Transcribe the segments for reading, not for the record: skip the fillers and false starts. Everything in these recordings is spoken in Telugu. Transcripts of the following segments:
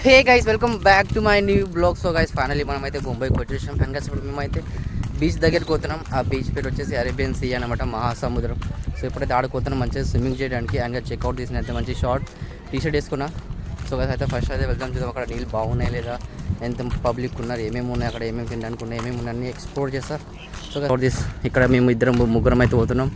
Hey guys welcome back to my new blog. So guys finally మనమైతే ముంబైకి వచ్చేసాం. అండ్ గైస్ ఇప్పుడు మేమైతే బీచ్ దగ్గరికి పోతున్నాం. ఆ బీచ్ పేరు వచ్చేసి అరేబియన్ సీ అనమాట, మహాసముద్రం. సో ఇప్పుడైతే ఆడుకోతున్నాం మంచిగా స్విమ్మింగ్ చేయడానికి. అండ్ చెక్అవుట్ తీసిన అయితే మంచి షార్ట్ టీ-షర్ట్ వేసుకున్నా. సో గైస్ అయితే ఫస్ట్ అయితే వెళ్దాం, చూద్దాం అక్కడ నీళ్ళు బాగున్నాయి లేదా, ఎంత పబ్లిక్ ఉన్నారు, ఏమేమి ఉన్నాయి అక్కడ, ఏమేమి తినడానికి ఉన్నాయి, ఏమేమి ఉన్నాయని ఎక్స్ప్లోర్ చేస్తారు. సో దిస్ ఇక్కడ మేము ముగ్గురం అయితే పోతున్నాం.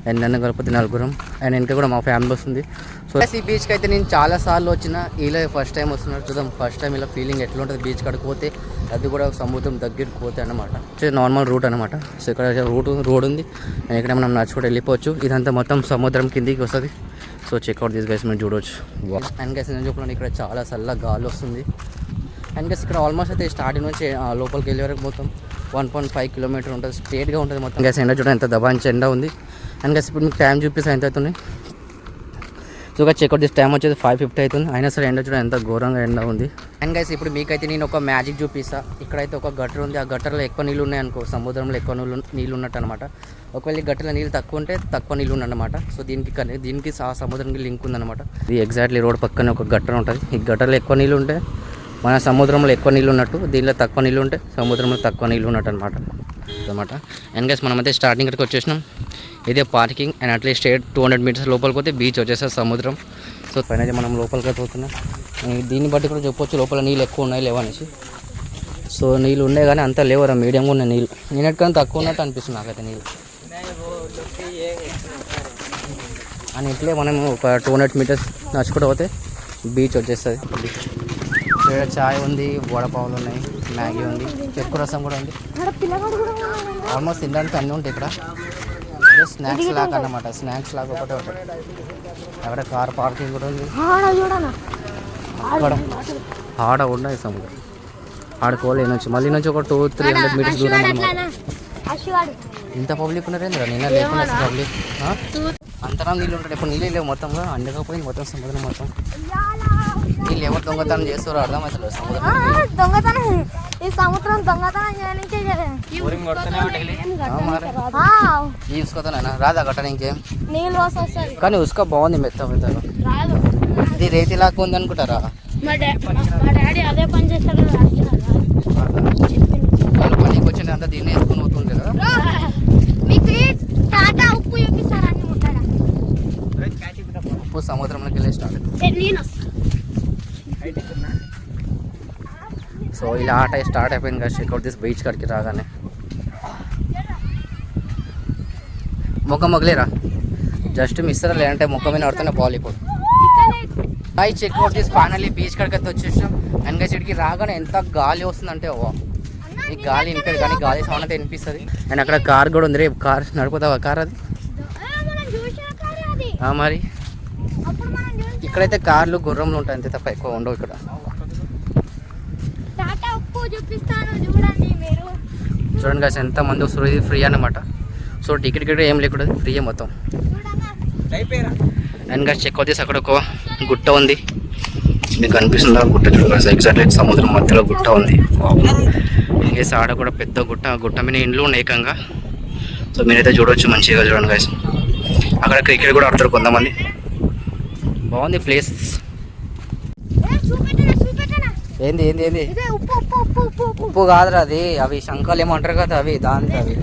అండ్ నన్ను కలిపితే నలుగురం, అండ్ ఇంకా కూడా మా ఫ్యామిలీ వస్తుంది. సో ఈ బీచ్కి అయితే నేను చాలాసార్లు వచ్చిన, ఇలా ఫస్ట్ టైం వస్తున్నారు. చూద్దాం ఫస్ట్ టైం ఇలా ఫీలింగ్ ఎట్లా ఉంటుంది బీచ్ కాడికి పోతే. అది కూడా సముద్రం దగ్గరికి పోతే అనమాట. నార్మల్ రూట్ అనమాట. సో ఇక్కడ రోడ్ ఉంది, అండ్ ఇక్కడ మనం నడుచుకుంటూ వెళ్ళిపోవచ్చు. ఇదంతా మొత్తం సముద్రం కిందికి వస్తుంది. సో చెక్అవుట్ దిస్ గైస్ మనం చూడవచ్చు. అండ్ గైస్ నేను చెప్పిన ఇక్కడ చాలా చల్ల గాలి వస్తుంది. అండ్ గైస్ ఇక్కడ ఆల్మోస్ట్ అయితే స్టార్టింగ్ నుంచి లోపలికి వెళ్ళే వరకు మొత్తం 1.5 కిలోమీటర్ ఉంటుంది, స్ట్రేట్గా ఉంటుంది మొత్తం. గైస్ ఎండ చూడండి ఎంత దబాయించి ఎండ ఉంది. అండ్ గైస్ ఇప్పుడు మీకు టైం చూపిస్తే ఎంత అవుతుంది. సో ఇంకా చెక్అవుట్ దిస్ టైం వచ్చేది 5:50 అవుతుంది. అయినా సరే ఎండ చూడండి ఎంత ఘోరంగా ఎండ ఉంది. అండ్ గైస్ ఇప్పుడు మీకైతే నేను ఒక మ్యాజిక్ చూపిస్తా. ఇక్కడైతే ఒక గట్టర్ ఉంది, ఆ గట్టర్లో ఎక్కువ నీళ్ళు ఉన్నాయి అనుకో, సముద్రంలో ఎక్కువ నీళ్ళు ఉన్నట్టు అనమాట. ఒకవేళ ఈ గట్టర్లో నీళ్ళు తక్కువ ఉంటే తక్కువ నీళ్ళు ఉన్నమాట. సో దీనికి ఆ సముద్రానికి లింక్ ఉందన్నమాట. ఇది ఎగ్జాక్ట్లీ రోడ్ పక్కనే ఒక గట్టర్ ఉంటుంది. ఈ గట్టర్లో ఎక్కువ నీళ్ళు ఉంటే మన సముద్రంలో ఎక్కువ నీళ్ళు ఉన్నట్టు, దీనిలో తక్కువ నీళ్ళు ఉంటే సముద్రంలో తక్కువ నీళ్ళు ఉన్నట్టు అనమాట. అండ్ గైస్ మనమైతే స్టార్టింగ్ ఇక్కడికి వచ్చేసినాం. ఇదే పార్కింగ్. అండ్ అట్లీస్ట్ 200 మీటర్స్ లోపలికి పోతే బీచ్ వచ్చేస్తుంది, సముద్రం. సో పైన మనం లోపలికి అయితే పోతున్నాం. దీన్ని బట్టి కూడా చెప్పొచ్చు లోపల నీళ్ళు ఎక్కువ ఉన్నాయి లేవనేసి. సో నీళ్ళు ఉన్నాయి కానీ అంతా లేవరా, మీడియంగా ఉన్నాయి నీళ్ళు. నేనెట్టుకని తక్కువ ఉన్నట్టు అనిపిస్తుంది నాకైతే నీళ్ళు. అని ఇట్లే మనం ఒక 200 మీటర్స్ నడుచుకుంటూ పోతే బీచ్ వచ్చేస్తుంది. ఇక్కడ చాయ్ ఉంది, వడపావులు ఉన్నాయి, మ్యాగీ ఉంది, చెక్కు రసం కూడా ఉంది. ఆల్మోస్ట్ తినడానికి అన్నీ ఉంటాయి ఇక్కడ. స్నాక్స్ లాగా అన్నమాట, స్నాక్స్ లాగా ఒకటే ఉంటుంది. అక్కడ కార్ పార్కింగ్ కూడా ఉంది. ఆడ ఉన్నాయి సముద్రం, ఆడుకోవాలి నుంచి మళ్ళీ నుంచి ఒక 200-300 మీటర్స్ దూరం అన్నమాట. ఇంత పబ్లిక్ ఉన్నారేంద్ర, నిన్న లేకుండా పబ్లిక్ అంతనా నీళ్ళు ఉంటాడు. ఇప్పుడు నీళ్ళు లేవు మొత్తంగా, అండకపోయింది మొత్తం సముద్రం మొత్తం. వీళ్ళు ఎవరు దొంగతనం చేస్తారో అర్థమవుతుంది. దొంగతనం ఈ సముద్రం దొంగతనం చూసుకోతానా రాదా గట్ట ఇంకేం కానీ ఉసుక బాగుంది, మెత్త మెత్తగా. ఇది రేతి లాగా ఉంది అనుకుంటారా? వాళ్ళు పనికి వచ్చిన అంతా దీన్ని ఎత్తుకుని పోతుంటే కదా. ఉప్పు సముద్రంలోకి వెళ్ళే స్టార్ట్. సో ఇలా ఆట స్టార్ట్ అయిపోయింది కదా చెక్అవుట్ దిస్ బీచ్ కాడికి రాగానే. ముఖం మొగలేరా, జస్ట్ మిస్సరా, లేదంటే ముఖం మీద ఆడుతున్న బాల్ ఇప్పుడు. Boy check out this finally beach కాడికి అయితే వచ్చేసాం. అండ్ గైస్ ఇక్కడికి రాగానే ఎంత గాలి వస్తుందంటే ఈ గాలి వినిపేది కానీ గాలి సౌండ్ అయితే వినిపిస్తుంది. అండ్ అక్కడ కార్ కూడా ఉంది. రేపు కార్ నడుపుతావా? కార్ అది మరి. ఇక్కడైతే కార్లు గుర్రంలు ఉంటాయి అంతే తప్ప ఎక్కువ ఉండవు ఇక్కడ. చూడండి గాస్ ఎంత మంది వస్తారు. ఇది ఫ్రీ అన్నమాట. సో టికెట్ గిట్ట ఏం లేకుండా ఫ్రీ మొత్తం. అండ్ గాస్ చెక్అవుట్ చేసి అక్కడ ఒక గుట్ట ఉంది, మీకు కనిపిస్తుందా గుట్ట? చూడండి ఎగ్జాక్ట్లీ సముద్రం మధ్యలో గుట్ట ఉంది. ఇంకేసి ఆడ కూడా పెద్ద గుట్ట, గుట్ట మీద ఇండ్లు ఉన్నాయి ఏకంగా. సో మీరైతే చూడవచ్చు మంచిగా. చూడండి గాస్ అక్కడ క్రికెట్ కూడా ఆడతారు కొంతమంది. బాగుంది ప్లేస్. ఏంది ఏంది ఏంది ఉప్పు కాదురా అది, అవి శంఖాలు ఏమంటారు కదా అవి, దానికి అవి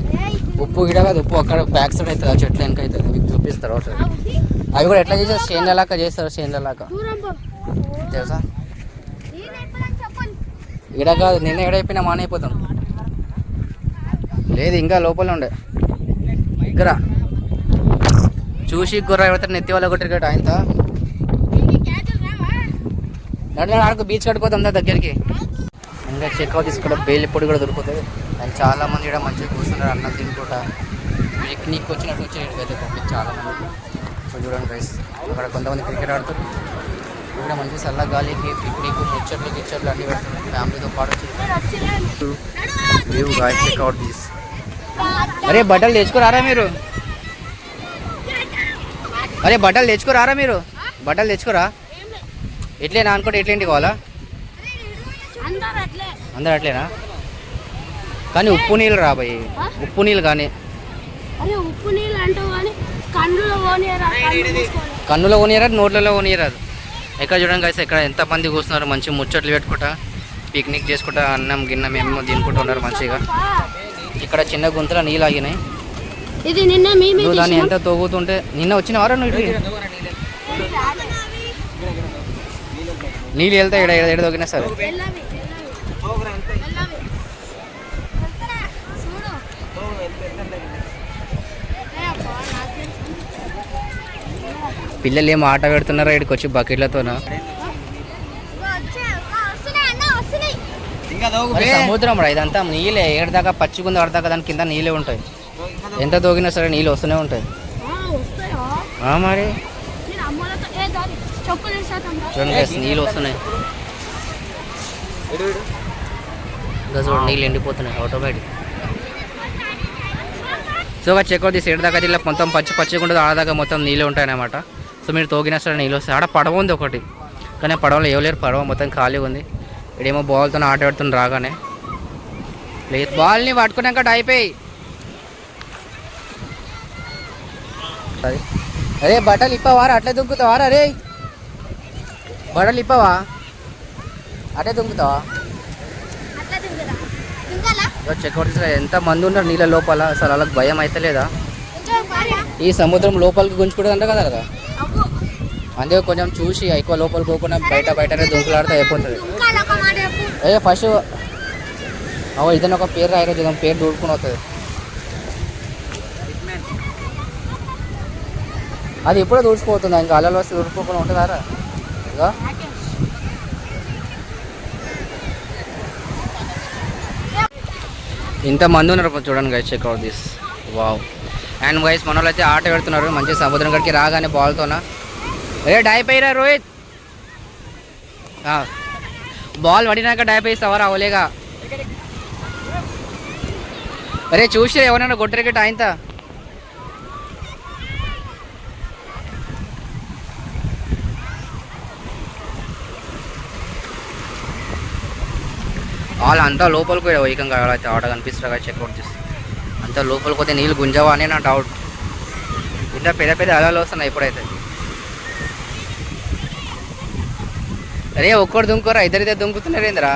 ఉప్పు గిడ కాదు. ఉప్పు అక్కడ బ్యాక్ సైడ్ అవుతుంది, ఆ చెట్లు వెనక అవుతుంది, మీకు చూపిస్తారు ఒకసారి. అవి కూడా ఎట్లా చేస్తారు, షేన్లలాగా చేస్తారు, షేన్లలాగా తెలుసా? ఇడ కాదు, నిన్న ఎడైపోయినా మానైపోతాం. లేదు ఇంకా లోపల ఉండే ఇక్కడ చూసి గుర్ర ఎవరితో నెత్తి వాళ్ళ కొట్టిరు ఆయనతో. ఆడుకు బీచ్ కట్టుకోతాం దగ్గరికి. ఇంకా చెక్అవుట్ తీసుకుంటే బేలి పొడి కూడా దొరుకుతుంది. అండ్ చాలా మంది ఇక్కడ మంచిగా కూర్చున్నారు అన్నం తినుకుంటా. పిక్నిక్ వచ్చినట్టు వచ్చేటైతే పబ్లిక్ చాలా మంది. సో చూడండి గైస్ అక్కడ కొంతమంది క్రికెట్ ఆడుతారు. ఇక్కడ మంచి చల్ల గాలికి పిక్నిక్ ముచ్చట్లు గిచ్చట్లు అన్నీ పెడతారు ఫ్యామిలీతో పాటు. చెక్అవుట్ తీసి అరే బట్టలు తెచ్చుకోరారా మీరు? అరే బట్టలు తెచ్చుకోరారా మీరు? బట్టలు తెచ్చుకోరా? ఎట్లేనా అనుకుంటే ఎట్లేంటి కావాలా? అందరు అట్లేనా? కానీ ఉప్పు నీళ్ళు రాబోయి, ఉప్పు నీళ్ళు కానీ కన్నులో పోనీయరాదు, నోట్లలో పోనీయరాదు. ఇక్కడ చూడండి గైస్ ఇక్కడ ఎంతమంది కూర్చున్నారు మంచి ముచ్చట్లు పెట్టుకుంటా పిక్నిక్ చేసుకుంటా అన్నం గిన్నం ఏమో తినుకుంటూ ఉన్నారు మంచిగా. ఇక్కడ చిన్న గుంతలో నీళ్ళు ఆగినాయి. ఇది నిన్న నువ్వు దాన్ని ఎంత తోగుతుంటే నిన్న వచ్చిన వారా నువ్వు నీళ్ళు వెళ్తాయి ఎడ తోగినా సరే. పిల్లలు ఏం ఆట పెడుతున్నారా ఇక్కడికి వచ్చి బకెట్లతోనా? సముద్రం రా ఇదంతా నీళ్ళే. ఏడదాకా పచ్చిగుంది ఆడదాకా దాని కింద నీళ్ళే ఉంటాయి. ఎంత తోగినా సరే నీళ్ళు వస్తూనే ఉంటాయి మరి. చూడండి నీళ్ళు వస్తున్నాయి చూడండి, నీళ్ళు ఎండిపోతున్నాయి ఆటోమేటిక్. సో చెక్అవుట్ తీసి ఏడదాకా ఇలా మొత్తం పచ్చిగా ఉంటుంది, ఆడదాకా మొత్తం నీళ్ళే ఉంటాయి అన్నమాట. సో మీరు తోగినా సరే నీళ్ళు వస్తాయి. ఆడ పడవ ఉంది ఒకటి, కానీ పడవలో ఎవరు పడవ మొత్తం ఖాళీగా ఉంది. ఇక్కడేమో బాల్తో ఆట పెడుతుంది రాగానే. లేదు బాల్ని పట్టుకున్నాక అయిపోయి. అరే బట్టలు ఇప్పవారా అట్లే దుంకుతావారా? అరే బట్టలు ఇప్పవా అట్లే దుంకుతావా? చెక్అవుట్ చేసిన ఎంత మంది ఉన్నారు నీళ్ళ లోపల, అసలు వాళ్ళకి భయం అయితే లేదా? ఈ సముద్రం లోపలికి గుంజుకుంటుంది అంట కదా, అందుకే కొంచెం చూసి ఎక్కువ లోపలికి పోకుండా బయటనే దుంకులాడితే అయిపోతుంది. అయ్యో ఫస్ట్ ఇదన్న ఒక పేరు రాయరు చూద్దాం, పేరు దూడుకుని అవుతుంది. అది ఎప్పుడో దూడ్చిపోతుంది, ఇంకా అల్లలు వస్తే దూడుకోకుండా ఉంటుందారా? ఇక ఇంతమంది ఉన్నారు చూడండి guys, checkout this. Wow. And guys మన వాళ్ళు అయితే ఆట పెడుతున్నారు మంచి సముద్రం గడికి రాగానే బాల్తోనా. అరే డైప్ అయ్యారా రోహిత్? బాల్ పడినాక డైప్ వేస్తావా రావలేగా? అరే చూసి ఎవరైనా గొట్టరికెట్ ఆయనతా. వాళ్ళు అంతా లోపలికి పోయావు ఏకంగా అయితే ఆట కనిపిస్తారా చెక్అవుట్ చేసి. అంతా లోపలికి పోతే నీళ్ళు గుంజవా అని నా డౌట్. ఇంత పెద్ద అలలు వస్తున్నాయి ఇప్పుడైతే. అరే ఒక్కడు దుంకురా, ఇద్దరిద్దరు దుంకుతున్నారు ఏంద్రా?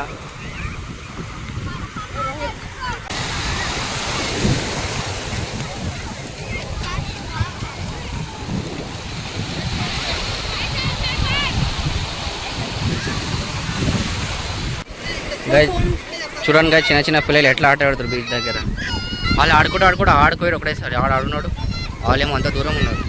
చూడండి చిన్న పిల్లలు ఎట్లా ఆట ఆడుతారు బీచ్ దగ్గర. వాళ్ళు ఆడుకోరు ఒకటేసారి. ఆడున్నాడు వాళ్ళేమో అంత దూరం ఉన్నారు.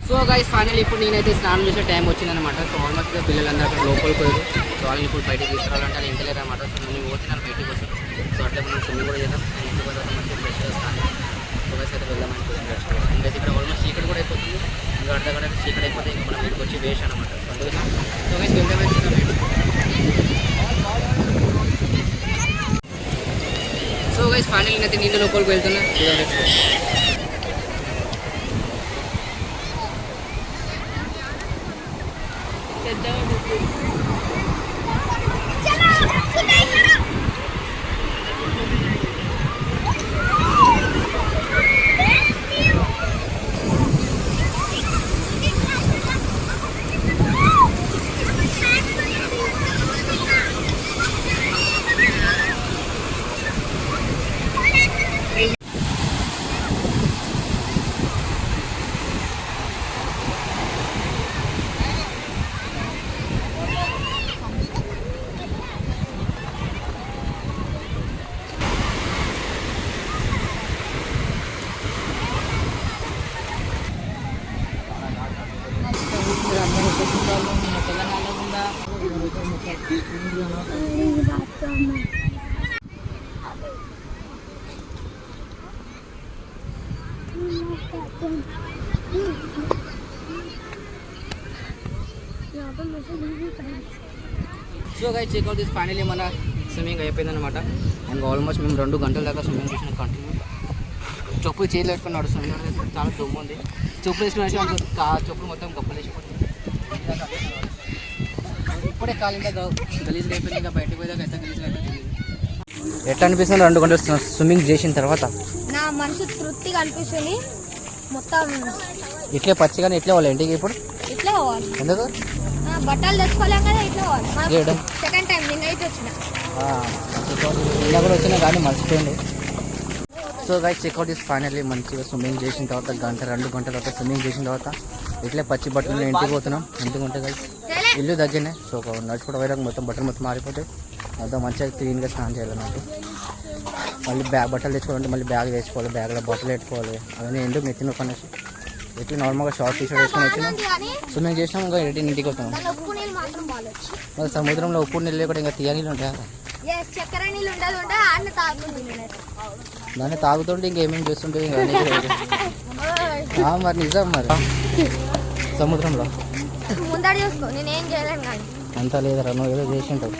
సో గైస్ ఫైనల్ ఇప్పుడు నేనైతే స్నానం చేసే టైం వచ్చిందనమాట. సో ఆల్మోస్ట్ పిల్లలందరూ అక్కడ లోపలికి పోయారు. సో వాళ్ళని ఇప్పుడు బయటకు తీసుకురావాలంటే నేను ఇంటలేరు అనమాట. సో నేను పోతే నన్ను బయటకు వచ్చాను. సో అట్లా మనం స్విమ్మింగ్ కూడా చేద్దాం. అండ్ ఇంటికి పోతే మంచిగా ఫ్రెష్ చేస్తాను. సో గైస్ అయితే వెళ్దామని చూడండి. ఇంకా ఇక్కడ ఆల్మోస్ట్ చీకటి కూడా అయిపోతుంది. ఇంకా అర్థం కూడా చీకటి అయిపోతే ఇంకా మనం ఇంటికి వచ్చి వేసి అనమాట. సో అందుకని సో గైస్ వెళ్దామని చూద్దాం. సో గైస్ ఫైనల్ నేనైతే నీళ్ళ లోపలికి వెళ్తున్నా. చూద్దాం. So guys checkout this finally మన స్విమ్మింగ్ అయిపోయిందనమాట. అండ్ ఆల్మోస్ట్ మేము 2 గంటల దాకా స్విమ్మింగ్ చేసిన కంటిన్యూ. చెప్పులు చేతులు పెట్టుకుని నడుస్తున్నాడు, చాలా దుమ్ము ఉంది. చెప్పులు వేసుకుని చెప్పులు మొత్తం గప్పలు వేసిపోతుంది. ఇప్పుడే కాలింటే గలీజ్ అయిపోయింది, ఇంకా బయటకు పోయేదాకా ఎంత గలీజ్ అయితే తెలియదు. ఎట్లా అనిపిస్తుంది 2 గంటలు స్విమ్మింగ్ చేసిన తర్వాత? నా మనసు తృప్తిగా అనిపిస్తుంది. మొత్తం ఇట్లే పచ్చిగానే ఇట్లే వాళ్ళు ఇంటికి ఇప్పుడు ఇట్లా పోవాలి. ఎందుకు బట్టలు తెచ్చుకోలేం కదా, ఇట్లా పోవాలి. చేయడం సెకండ్ టైం నిన్నైతే వచ్చిన. నిన్న కూడా వచ్చినా కానీ మర్చిపోయింది. సో గైస్ చెక్అవుట్ చేసి ఫైనల్లీ మంచిగా స్విమ్మింగ్ చేసిన తర్వాత 2 గంటల తర్వాత స్విమ్మింగ్ చేసిన తర్వాత ఇట్లే పచ్చి బట్టలు ఇంటికి పోతున్నాం. ఇంటికి ఉంటే గైస్ ఇల్లు దగ్గరనే. సో నడుచుకుంటూ పోయాక మొత్తం బట్టలు మొత్తం మారిపోతాయి. మొత్తం మంచిగా క్లీన్గా స్నానం చేయాలన్నట్టు. మళ్ళీ బట్టలు తెచ్చుకోవాలంటే మళ్ళీ బ్యాగ్ వేసుకోవాలి, బ్యాగ్లో బట్టలు పెట్టుకోవాలి. అవన్నీ ఎందుకు నెత్తిన పనేసి ఇట్లా నార్మల్గా షార్ట్ టీషర్ట్ వేసుకొని వచ్చినాం, స్విమ్మింగ్ చేసినాం. ఇంకా ఇంటికి వస్తున్నాం. మరి సముద్రంలో ఉప్పు నీళ్ళు లేకుండా ఇంకా తీయ నీళ్ళు ఉంటాయా? చక్కెర నీళ్ళు ఉండదు, అన్ని తాగుతుంది. దాన్ని తాగుతుంటే ఇంకేమేమి చేస్తుంటే మరి నిజం మరి సముద్రంలో ముందడి చూసుకో, నేనేం చేయలేను కానీ. అంతా లేదరా, నువ్వు ఏదో చేసి ఉంటావు.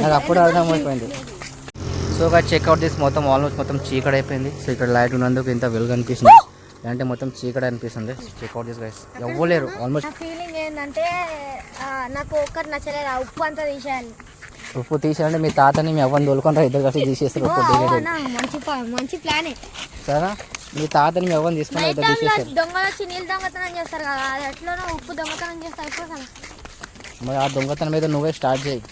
నాకు అప్పుడు అర్థమైపోయింది. సో గా చెక్అవుట్ చేసి మొత్తం ఆల్మోస్ట్ మొత్తం చీకటి అయిపోయింది. సో ఇక్కడ లైట్ ఉన్నందుకు ఇంత వెలుగు అనిపిస్తుంది, అంటే మొత్తం చీకటి అనిపిస్తుంది. చెక్అవుట్ చేసి గైస్ ఎవ్వలేరు ఆల్మోస్ట్. నా ఫీలింగ్ ఏంటంటే నాకు ఒక్కటి నచ్చలేదు, ఆ ఉప్పు అంతా తీసేయాలి. ఉప్పు తీసారంటే మీ తాతని మీ అవ్వని తోలుకుంటారు, ఇద్దరు కలిసి తీసేస్తారు ఉప్పు తీసేది. మంచి ప్లానే. సరేనా, మీ తాతని మీ అవ్వని తీసుకుని ఇద్దరు తీసేస్తారు. దొంగలు వచ్చి నీళ్ళు దొంగతనం చేస్తారు కదా, అది ఎట్లనో ఉప్పు దొంగతనం చేస్తారు అయిపోతాను. మరి ఆ దొంగతనం మీద నువ్వే స్టార్ట్ చేయి.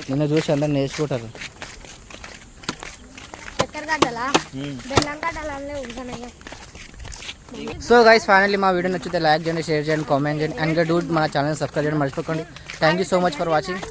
నిన్ను చూసి అందరు నేర్చుకుంటారు. చక్కెర గడ్డలా బెల్లం గడ్డలు అన్నీ ఉంటాయి. సో గైస్ ఫైనల్లీ మా వీడియో నచ్చితే లైక్ చేయండి, షేర్ చేయండి, కామెంట్ చేయండి, అండ్ డూ మన ఛానల్ సబ్స్క్రైబ్ చేయడం మర్చిపోకండి. Thank you so much for watching.